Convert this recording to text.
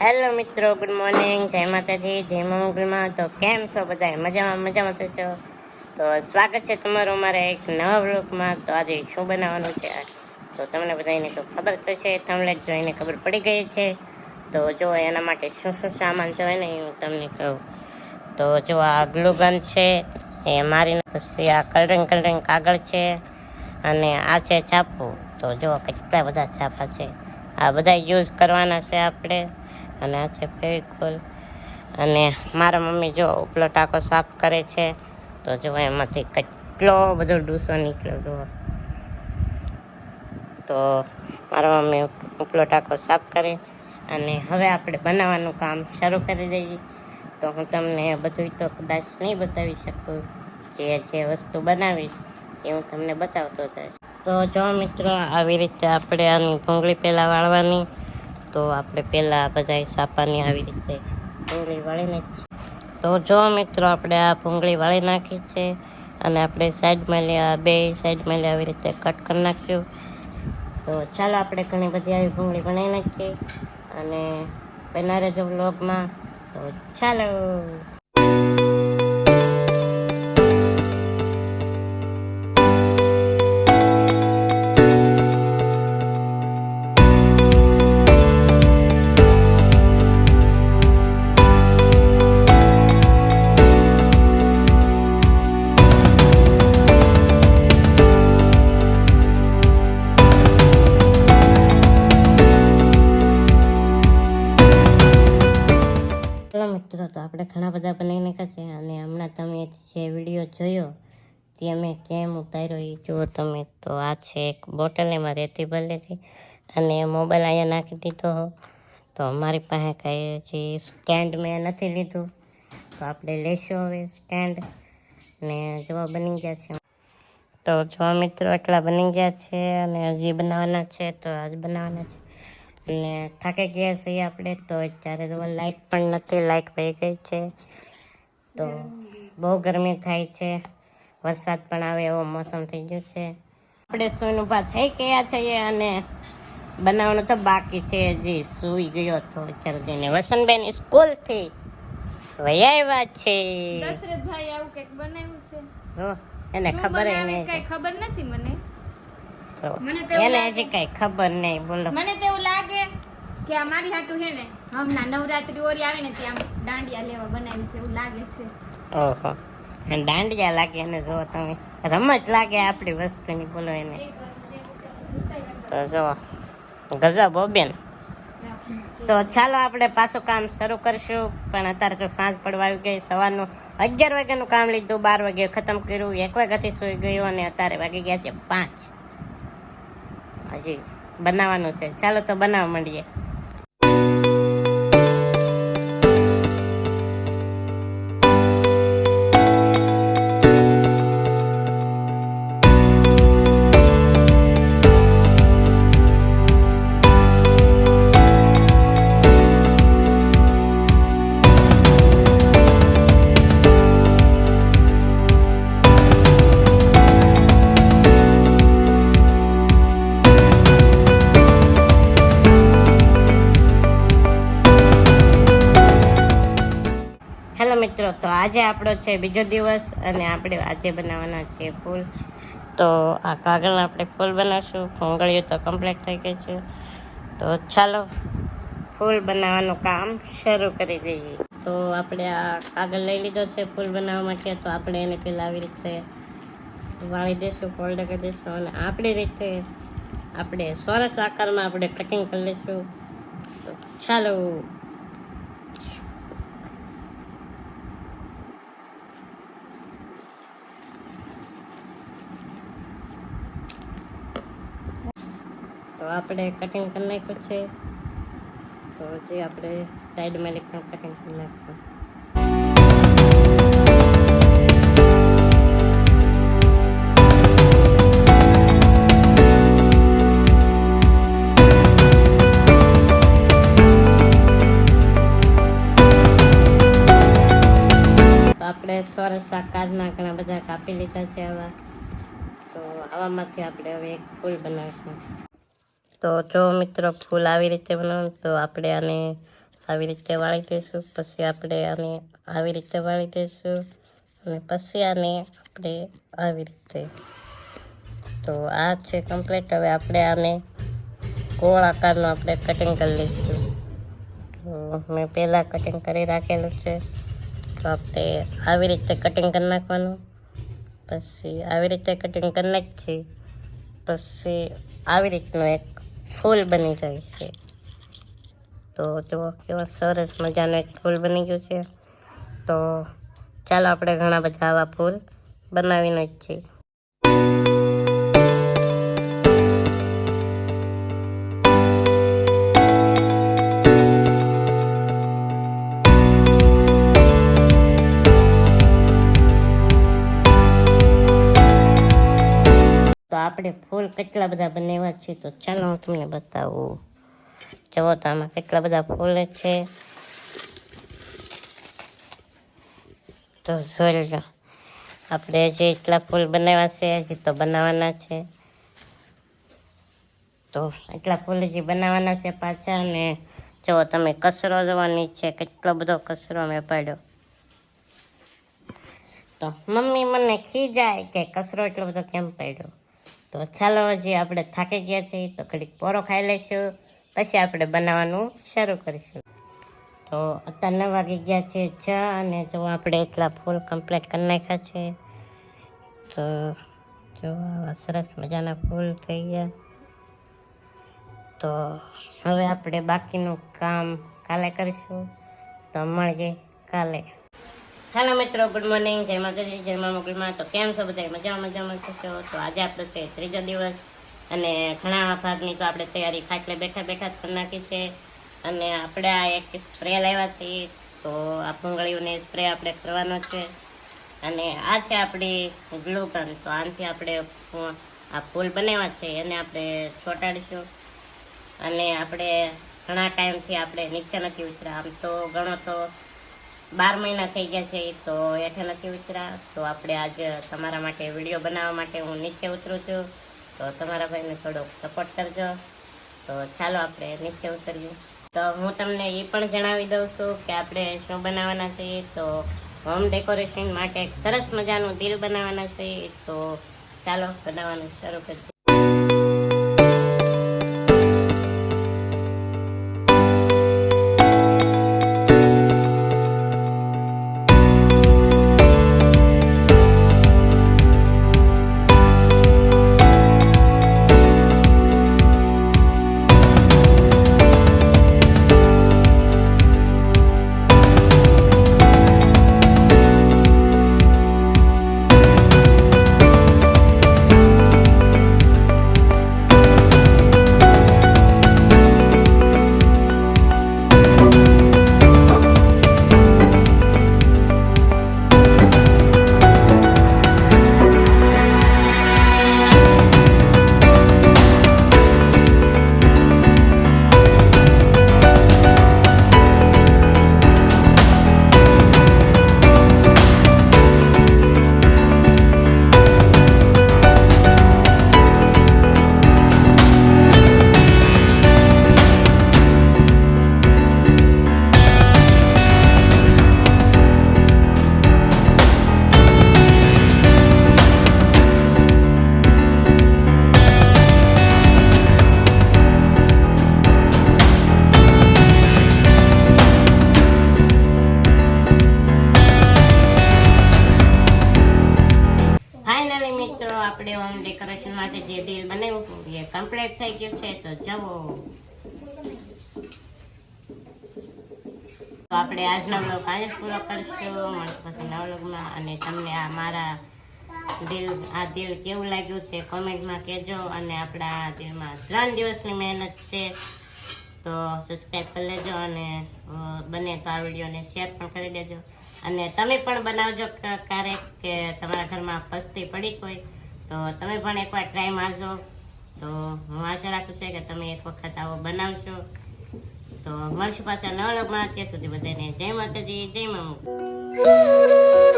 Hello મિત્રો, good morning, જય માતાજી, જય મંગળમાં. તો કેમ છો બધા? મજામાં થશો. તો સ્વાગત છે તમારું અમારા એક નવા વ્લોગમાં. તો આજે શું બનાવવાનું છે તો તમને બધાને તો ખબર તો છે, થંબનેલ જોઈને ખબર પડી ગઈ છે. તો જો એના માટે શું શું સામાન જોઈએ ને એ હું તમને કહું. તો જો આ ગ્લુ ગન છે એ મારીને પછી આ કલરિંગ કાગળ છે અને આ છે છાપું. તો જો કેટલા બધા છાપા છે, આ બધા યુઝ કરવાના છે આપણે. અને આ છે ફેવિકોલ. અને મારા મમ્મી જો ઉપલો ટાંકો સાફ કરે છે. તો જો એમાંથી કેટલો બધો ડૂસો નીકળ્યો જુઓ. તો મારા મમ્મી ઉપલો ટાંકો સાફ કરે અને હવે આપણે બનાવવાનું કામ શરૂ કરી દઈએ. તો હું તમને બધું તો કદાચ નહીં બતાવી શકું, જે વસ્તુ બનાવીશ એ હું તમને બતાવતો જઈશ. તો જો મિત્રો, આવી રીતે આપણે આની ભૂંગળી પહેલાં વાળવાની. તો આપણે પહેલાં બધા સાપાની આવી રીતે ભૂંગળી વાળી નાખી. તો જો મિત્રો, આપણે આ ભૂંગળી વાળી નાખી છે અને આપણે સાઈડમાં બે સાઈડમાં આવી રીતે કટ કરી નાખ્યું. તો ચાલો આપણે ઘણી બધી આવી ભૂંગળી બનાવી નાખીએ અને બના રહેજો વ્લોગમાં. તો ચાલો. મિત્રો, તો આપણે ઘણા બધા બનાવી નાખ્યા છે અને હમણાં તમે જે વિડીયો જોયો તે મેં કેમ ઉતાર્યો એ જુઓ તમે. તો આ છે એક બોટલ, એમાં રેતી ભરી લીધી અને મોબાઈલ અહીંયા નાખી દીધો. તો અમારી પાસે કાંઈ જે સ્ટેન્ડ મેં નથી લીધું, તો આપણે લઈશું હવે સ્ટેન્ડ. ને જોવા બની ગયા છે. તો જો મિત્રો, એટલા બની ગયા છે અને હજી બનાવવાના છે. તો આજ બનાવવાના છે અને થાકી ગયા છીએ આપણે. તો અત્યારે તો લાઇટ પણ નથી, લાઇટ વહી ગઈ છે. તો બહુ ગરમી થાય છે, વરસાદ પણ આવે એવો મોસમ થઈ ગયો છે. આપણે સૂઈને ઊભા થઈ ગયા છીએ અને બનાવવાનું તો બાકી છે. હજી સૂઈ ગયો હતો અત્યારે જઈને. વસંતબેન સ્કૂલથી વહી આવ્યા છે. દશરથભાઈ આવું કંઈક બનાવ્યું છે. હો, એને ખબર નહીં, કઈ ખબર નથી મને. એને હજી કઈ ખબર નહીં. બોલો. મને તો એવું લાગે કે આ મારી હાટું હે ને હમણાં નવરાત્રી ઓરી આવે ને ત્યાં દાંડિયા લેવા બનાવ્યું છે એવું લાગે છે. ઓહો, દાંડિયા લાગે એને. જો તમે, રમત લાગે આપણી વસ્તુની. બોલો એને. તો જો ગજબ હો બેન. તો ચાલો આપણે પાછું કામ શરૂ કરશું. પણ અત્યારે તો સાંજ પડવા આવી ગઈ. સવારનું 11 વાગ્યાનું કામ લીધું, 12 વાગે ખતમ કર્યું, 1 વાગ્યાથી સૂઈ ગયો અને અત્યારે વાગી ગયા છે 5. હજી બનાવવાનું છે. ચાલો તો બનાવવા માંડીએ. હેલો મિત્રો, તો આજે આપણો છે બીજો દિવસ અને આપણે આજે બનાવવાના છે ફૂલ. તો આ કાગળ આપણે ફૂલ બનાવશું. ભૂંગળીઓ તો કમ્પ્લીટ થઈ ગઈ છે. તો ચાલો ફૂલ બનાવવાનું કામ શરૂ કરી દઈએ. તો આપણે આ કાગળ લઈ લીધો છે ફૂલ બનાવવા માટે. તો આપણે એને પહેલાં આવી રીતે વાળી દઈશું, ફોલ્ડ કરી દઈશું અને આપણી રીતે આપણે ચોરસ આકારમાં આપણે કટિંગ કરી લઈશું. તો ચાલો. તો આપણે કટિંગ કરી નાખ્યું છે. તો હજી આપણે સાઈડમાં પણ કટિંગ કરી નાખશું. તો આપણે ચોરસ આકારના ઘણા બધા કાપી લીધા છે આવા. તો આવામાંથી આપણે હવે એક ફૂલ બનાવીશું. તો જો મિત્રો, ફૂલ આવી રીતે બનાવવાનું. તો આપણે આને આવી રીતે વાળી દઈશું. પછી આપણે આને આવી રીતે વાળી દઈશું અને પછી આને આપણે આવી રીતે. તો આ છે કમ્પ્લીટ. હવે આપણે આને ગોળ આકારનું આપણે કટિંગ કરી લઈશું. તો મેં પહેલાં કટિંગ કરી રાખેલું છે. તો આપણે આવી રીતે કટિંગ કરી નાખવાનું. પછી આવી રીતે કટિંગ કરી નાખીએ પછી આવી રીતનું એક ફૂલ બની જાય છે. તો જુઓ કેવા સરસ મજાનું એક ફૂલ બની ગયું છે. તો ચાલો આપણે ઘણા બધા આવા ફૂલ બનાવીને જ છીએ. તો આપણે ફૂલ કેટલા બધા બનાવ્યા છે. તો ચાલો હું તમને બતાવું. જુઓ તો આમાં કેટલા બધા ફૂલ છે. તો જોઈ લો આપણે જે એટલા ફૂલ બનાવ્યા છે હજી તો બનાવવાના છે. તો એટલા ફૂલ હજી બનાવવાના છે પાછા. અને જુઓ તમે કચરો જોવાની છે, કેટલો બધો કચરો મેં પાડ્યો. તો મમ્મી મને ખીજાય કે કચરો એટલો બધો કેમ પાડ્યો. તો ચાલો હજી આપણે થાકી ગયા છીએ તો ઘડીક પોરો ખાઈ લઈશું, પછી આપણે બનાવવાનું શરૂ કરીશું. તો અત્યારે 9 વાગી ગયા છે ચા. અને જો આપણે એટલા ફૂલ કમ્પ્લીટ કરી નાખ્યા છે. તો જો આવા સરસ મજાના ફૂલ થઈ ગયા. તો હવે આપણે બાકીનું કામ કાલે કરીશું. તો મળીએ કાલે. હેલો મિત્રો, ગુડ મોર્નિંગ, જય માતાજી, જય મા મોગલમાં. તો કેમ છો બધા? મજામાં છો? તો આજે આપણો છે 3જો દિવસ અને ઘણા ભાગની તો આપણે તૈયારી ખાટલે બેઠા જ કરી નાખી છે. અને આપણે આ એક સ્પ્રે લાવ્યા છીએ. તો આ ભૂંગળીઓને સ્પ્રે આપણે કરવાનો છે. અને આ છે આપણી ગ્લુ ગન. તો આનાથી આપણે આ ફૂલ બનાવ્યા છે એને આપણે ચોંટાડીશું. અને આપણે ઘણા ટાઈમથી આપણે નીચે નથી ઉતર્યા. આમ તો ઘણો તો 12 મહિના થઈ ગયા છે તો હેઠે નથી ઉતર્યા. તો આપણે આજે તમારા માટે વિડીયો બનાવવા માટે હું નીચે ઉતરું છું. તો તમારા ભાઈને થોડોક સપોર્ટ કરજો. તો ચાલો આપણે નીચે ઉતરીએ. તો હું તમને એ પણ જણાવી દઉં છું કે આપણે શું બનાવવાના છીએ. તો હોમ ડેકોરેશન માટે એક સરસ મજાનું દિલ બનાવવાના છે. તો ચાલો બનાવવાનું શરૂ કરીએ. આપણે હોમ ડેકોરેશન માટે જે દિલ બનાવ્યું એ કમ્પ્લીટ થઈ ગયું છે. તો જવો. તો આપણે આજનો બ્લોગ આજે જ પૂરો કરીશું. મળશું પછી નવા બ્લોગમાં. અને તમને આ મારા દિલ કેવું લાગ્યું તે કોમેન્ટમાં કહેજો. અને આપણા દિલમાં 3 દિવસની મહેનત છે. તો સબસ્ક્રાઈબ કરી લેજો અને બને તો આ વિડીયોને શેર પણ કરી દેજો. અને તમે પણ બનાવજો ક્યારેક કે તમારા ઘરમાં પસ્તી પડી હોય તો તમે પણ એકવાર ટ્રાય મારજો. તો હું આશા રાખું છું કે તમે એક વખત આવો બનાવશો. તો મળશું પાછા નવા વ્લોગમાં. ત્યાં સુધી બધાને જય માતાજી, જય મા મોગલ.